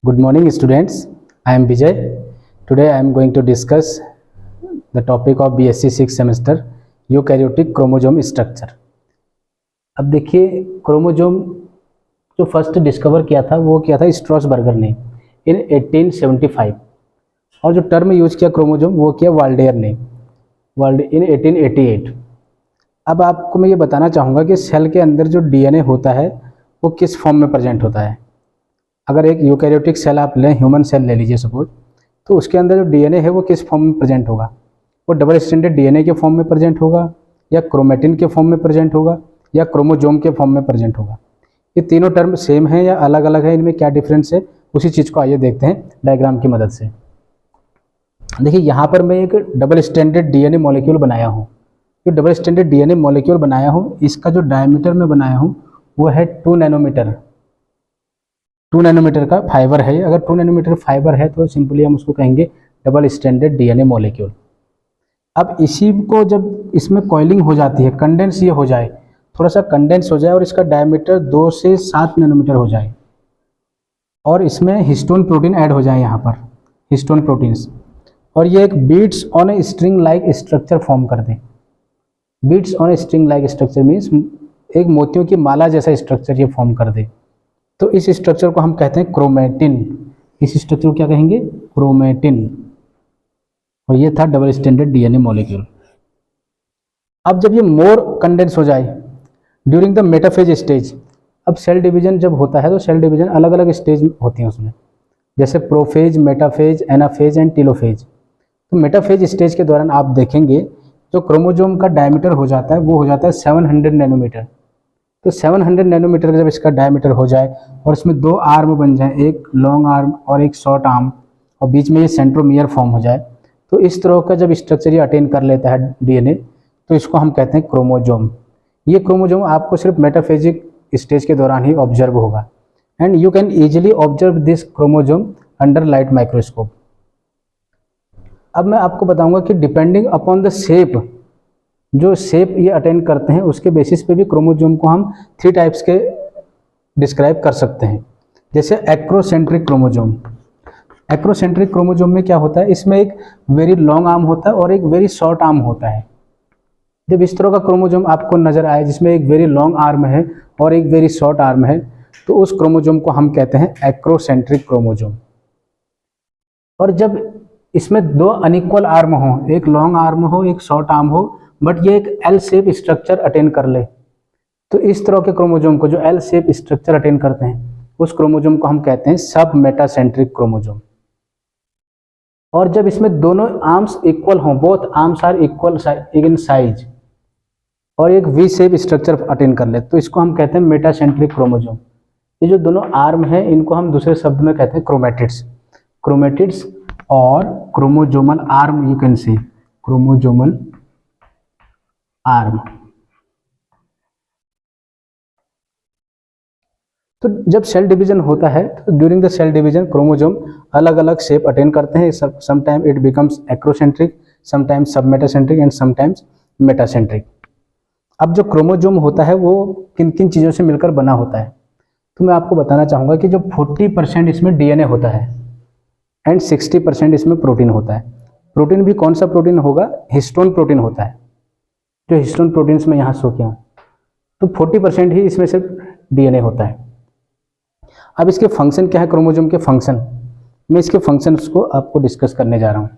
Good morning, students. I am Vijay. Today I am going to discuss the topic of BSc 6th semester eukaryotic chromosome structure. अब देखिए chromosome जो first discover किया था वो किया था स्ट्रॉसबर्गर ने इन 1875 और जो टर्म यूज किया क्रोमोजोम वो किया वाल्डेयर ने इन 1888। अब आपको मैं ये बताना चाहूँगा कि सेल के अंदर जो डीएनए होता है वो किस फॉर्म में प्रेजेंट होता है। अगर एक यूकैरियोटिक सेल आप लें, ह्यूमन सेल ले लीजिए सपोज, तो उसके अंदर जो डीएनए है वो किस फॉर्म में प्रेजेंट होगा? वो डबल स्टैंडर्ड डीएनए के फॉर्म में प्रेजेंट होगा, या क्रोमेटिन के फॉर्म में प्रेजेंट होगा, या क्रोमोजोम के फॉर्म में प्रेजेंट होगा। ये तीनों टर्म सेम है या अलग अलग है, इनमें क्या डिफरेंस है, उसी चीज़ को आइए देखते हैं डायग्राम की मदद से। देखिए यहाँ पर मैं एक डबल स्टैंडर्ड डीएनए मॉलिक्यूल बनाया हूँ। जो डबल स्टैंडर्ड डीएनए मॉलिक्यूल बनाया हूँ, इसका जो डायमीटर में बनाया हूँ वो है 2 नैनोमीटर। 2 नैनोमीटर का फाइबर है। अगर 2 नैनोमीटर फाइबर है तो सिंपली हम उसको कहेंगे डबल स्टैंडर्ड डीएनए मॉलिक्यूल। अब इसी को जब इसमें कॉइलिंग हो जाती है, कंडेंस ये हो जाए, थोड़ा सा कंडेंस हो जाए और इसका डायमीटर 2 से 7 नैनोमीटर हो जाए और इसमें हिस्टोन प्रोटीन ऐड हो जाए, यहाँ पर हिस्टोन प्रोटीन्स, और ये एक beads on a string like structure form कर दे। Beads on a string like structure means एक मोतियों की माला जैसा स्ट्रक्चर ये फॉर्म कर दे, तो इस स्ट्रक्चर को हम कहते हैं क्रोमेटिन। इस स्ट्रक्चर को क्या कहेंगे? क्रोमेटिन। और ये था डबल स्टैंडर्ड डीएनए मॉलिक्यूल। अब जब ये मोर कंडेंस हो जाए ड्यूरिंग द मेटाफेज स्टेज, अब सेल डिवीजन जब होता है तो सेल डिवीजन अलग अलग स्टेज होती हैं उसमें, जैसे prophase, metaphase, anaphase and telophase. तो मेटाफेज स्टेज के दौरान आप देखेंगे जो क्रोमोजोम का डायमीटर हो जाता है वो हो जाता है 700 नैनोमीटर। तो 700 नैनोमीटर का जब इसका डायमीटर हो जाए और इसमें 2 आर्म बन जाए, एक लॉन्ग आर्म और एक शॉर्ट आर्म, और बीच में ये सेंट्रोमियर फॉर्म हो जाए, तो इस तरह का जब स्ट्रक्चर ये अटेन कर लेता है डीएनए, तो इसको हम कहते हैं क्रोमोजोम। ये क्रोमोजोम आपको सिर्फ मेटाफेजिक स्टेज के दौरान ही ऑब्जर्व होगा, and you can easily observe this chromosome under light microscope. अब मैं आपको बताऊंगा कि डिपेंडिंग अपॉन द शेप, जो शेप ये अटेंड करते हैं उसके बेसिस पे भी क्रोमोजोम को हम 3 टाइप्स के डिस्क्राइब कर सकते हैं। जैसे एक्रोसेंट्रिक क्रोमोजोम। एक्रोसेंट्रिक क्रोमोजोम में क्या होता है, इसमें एक वेरी लॉन्ग आर्म होता है और एक वेरी शॉर्ट आर्म होता है। जब इस तरह का क्रोमोजोम आपको नजर आए जिसमें एक वेरी लॉन्ग आर्म है और एक वेरी शॉर्ट आर्म है, तो उस क्रोमोजोम को हम कहते हैं एक्रोसेंट्रिक क्रोमोजोम। और जब इसमें 2 अनइक्वल आर्म हो, एक लॉन्ग आर्म हो एक शॉर्ट आर्म हो, बट ये एक एल शेप स्ट्रक्चर अटेन कर ले, तो इस तरह के क्रोमोजोम को जो एल शेप स्ट्रक्चर अटेन करते हैं उस क्रोमोजोम को हम कहते हैं सब मेटासेंट्रिक क्रोमोजोम। और जब इसमें दोनों आर्म्स इक्वल हों, both arms are equal in size, और एक वी शेप स्ट्रक्चर अटेन कर ले, तो इसको हम कहते हैं मेटासेंट्रिक क्रोमोजोम। ये जो दोनों आर्म है इनको हम दूसरे शब्द में कहते हैं क्रोमेटिड्स। क्रोमेटिड्स और chromosomal arm, you can say chromosomal arm. तो जब सेल डिवीजन होता है तो during the cell division chromosome अलग अलग शेप अटेन करते हैं। Sometime it becomes acrocentric, sometimes submetacentric and sometimes metacentric. अब जो क्रोमोजोम होता है वो किन किन चीज़ों से मिलकर बना होता है, तो मैं आपको बताना चाहूँगा कि जो 40% इसमें डीएनए होता है एंड 60% इसमें प्रोटीन होता है। प्रोटीन भी कौन सा प्रोटीन होगा? हिस्टोन प्रोटीन होता है, जो हिस्टोन प्रोटीन्स में यहाँ शो किया हूँ। तो 40% ही इसमें सिर्फ डीएनए होता है। अब इसके फंक्शन क्या है, क्रोमोजोम के फंक्शन, मैं इसके फंक्शंस को आपको डिस्कस करने जा रहा हूँ।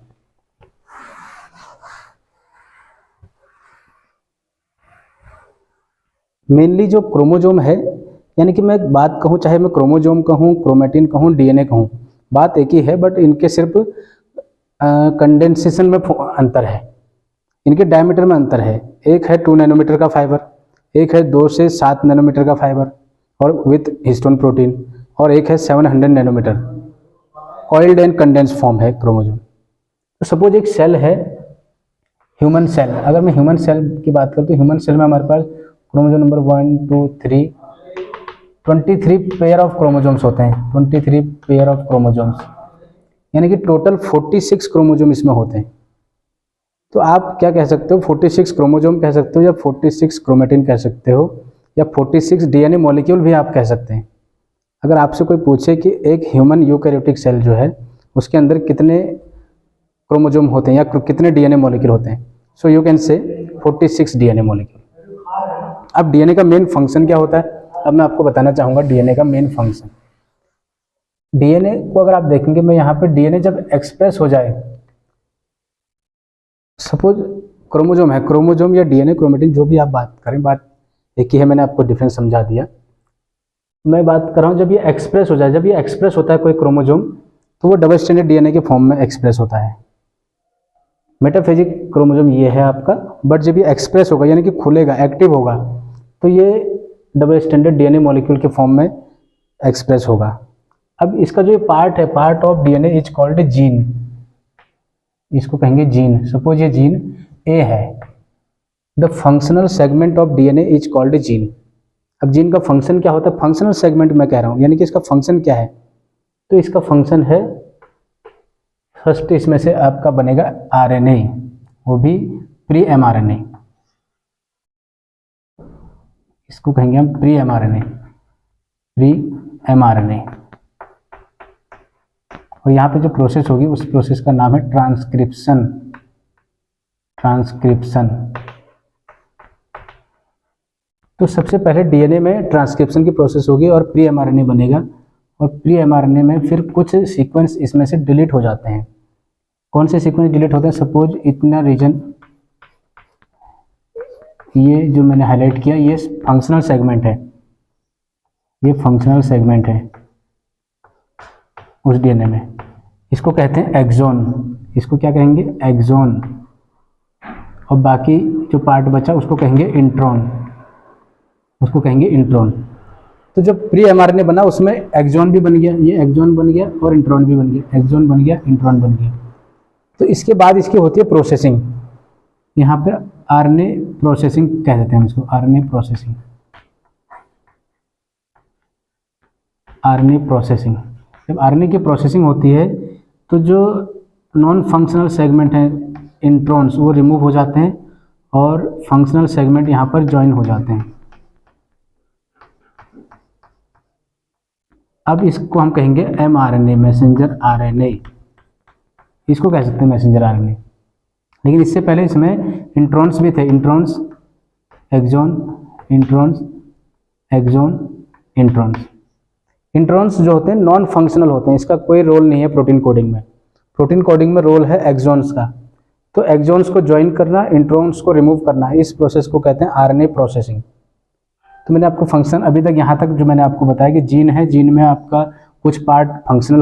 मेनली जो क्रोमोजोम है, यानी कि मैं बात कहूँ, चाहे मैं क्रोमोजोम कहूँ, क्रोमेटिन कहूँ, डीएनए कहूँ, बात एक ही है, बट इनके सिर्फ कंडेंसेशन में अंतर है, इनके डायमीटर में अंतर है। एक है 2 नैनोमीटर का फाइबर, एक है 2 से 7 नैनोमीटर का फाइबर और विथ हिस्टोन प्रोटीन, और एक है 700 nanometre. Coiled and condense form है क्रोमोजोम। तो सपोज एक सेल है, ह्यूमन सेल। अगर मैं ह्यूमन सेल की बात करूँ तो ह्यूमन सेल में हमारे पास chromosome number 1 2 3 23 pair of chromosomes होते हैं। 23 पेयर ऑफ क्रोमोजोम्स, यानी कि टोटल 46 क्रोमोजोम इसमें होते हैं। तो आप क्या कह सकते हो, 46 क्रोमोजोम कह सकते हो, या 46 क्रोमेटिन कह सकते हो, या 46 डीएनए मॉलिक्यूल भी आप कह सकते हैं। अगर आपसे कोई पूछे कि एक ह्यूमन यूकैरियोटिक सेल जो है उसके अंदर कितने क्रोमोजोम होते हैं या कितने डीएनए मॉलिक्यूल होते हैं, सो यू कैन से 46 डीएनए मॉलिक्यूल। अब डीएनए का मेन फंक्शन क्या होता है, अब मैं आपको बताना चाहूँगा डीएनए का मेन फंक्शन। डीएनए को अगर आप देखेंगे, मैं यहाँ पे डीएनए जब एक्सप्रेस हो जाए, सपोज क्रोमोजोम है, क्रोमोजोम या डीएनए क्रोमेटिन जो भी आप बात करें, बात एक ही है, मैंने आपको डिफरेंस समझा दिया। मैं बात कर रहा हूँ जब ये एक्सप्रेस हो जाए, जब ये एक्सप्रेस होता है कोई क्रोमोजोम, तो वो डबल स्टैंडर्ड डीएनए के फॉर्म में एक्सप्रेस होता है। मेटाफेजिक क्रोमोजोम ये है आपका, बट जब ये एक्सप्रेस होगा यानी कि खुलेगा, एक्टिव होगा, तो ये डबल स्टैंडर्ड डीएनए मॉलिक्यूल के फॉर्म में एक्सप्रेस होगा। अब इसका जो पार्ट है, part of DNA is called gene, इसको कहेंगे जीन। सपोज ये जीन ए है, the functional segment of DNA is called gene. अब जीन का फंक्शन क्या होता है, फंक्शनल सेगमेंट मैं कह रहा हूँ, यानी कि इसका फंक्शन क्या है, तो इसका फंक्शन है, फर्स्ट इसमें से आपका बनेगा आरएनए, वो भी प्री एमआरएनए, इसको कहेंगे हम प्री एमआरएनए, प्री एमआरएनए। और यहाँ पे जो प्रोसेस होगी उस प्रोसेस का नाम है ट्रांसक्रिप्शन, ट्रांसक्रिप्शन। तो सबसे पहले डीएनए में ट्रांसक्रिप्शन की प्रोसेस होगी और प्री एमआरएनए बनेगा, और प्री एमआरएनए में फिर कुछ सीक्वेंस इसमें से डिलीट हो जाते हैं। कौन से सीक्वेंस डिलीट होते हैं, सपोज इतना रीजन, ये जो मैंने हाईलाइट किया ये फंक्शनल सेगमेंट है, ये फंक्शनल सेगमेंट है उस डीएनए में, इसको कहते हैं एक्सोन, इसको क्या कहेंगे, एक्सोन। और बाकी जो पार्ट बचा उसको कहेंगे इंट्रॉन, उसको कहेंगे इंट्रॉन। तो जब प्री एमआरएनए बना उसमें एक्सोन भी बन गया, ये एक्सोन बन गया और इंट्रॉन भी बन गया, एक्सोन बन गया, इंट्रॉन बन गया। तो इसके बाद इसकी होती है प्रोसेसिंग, यहाँ पे आरएनए प्रोसेसिंग कह देते हैं हम इसको, आरएनए प्रोसेसिंग, आरएनए प्रोसेसिंग। जब आरएनए की प्रोसेसिंग होती है तो जो नॉन फंक्शनल सेगमेंट हैं, इंट्रॉन्स, वो रिमूव हो जाते हैं और फंक्शनल सेगमेंट यहाँ पर ज्वाइन हो जाते हैं। अब इसको हम कहेंगे एमआरएनए, मैसेंजर आरएनए, इसको कह सकते हैं मैसेंजर आरएनए। लेकिन इससे पहले इसमें इंट्रॉन्स भी थे, introns, exon, introns, exon, introns. Introns जो होते हैं नॉन फंक्शनल होते हैं, इसका कोई रोल नहीं है प्रोटीन कोडिंग में। प्रोटीन कोडिंग में रोल है एक्सोन्स का। तो एक्सोन्स को ज्वाइन करना, इंट्रॉन्स को रिमूव करना, इस प्रोसेस को कहते हैं आरएनए प्रोसेसिंग। तो मैंने आपको फंक्शन अभी तक यहाँ तक जो मैंने आपको बताया कि जीन है, जीन में आपका कुछ पार्ट फंक्शनल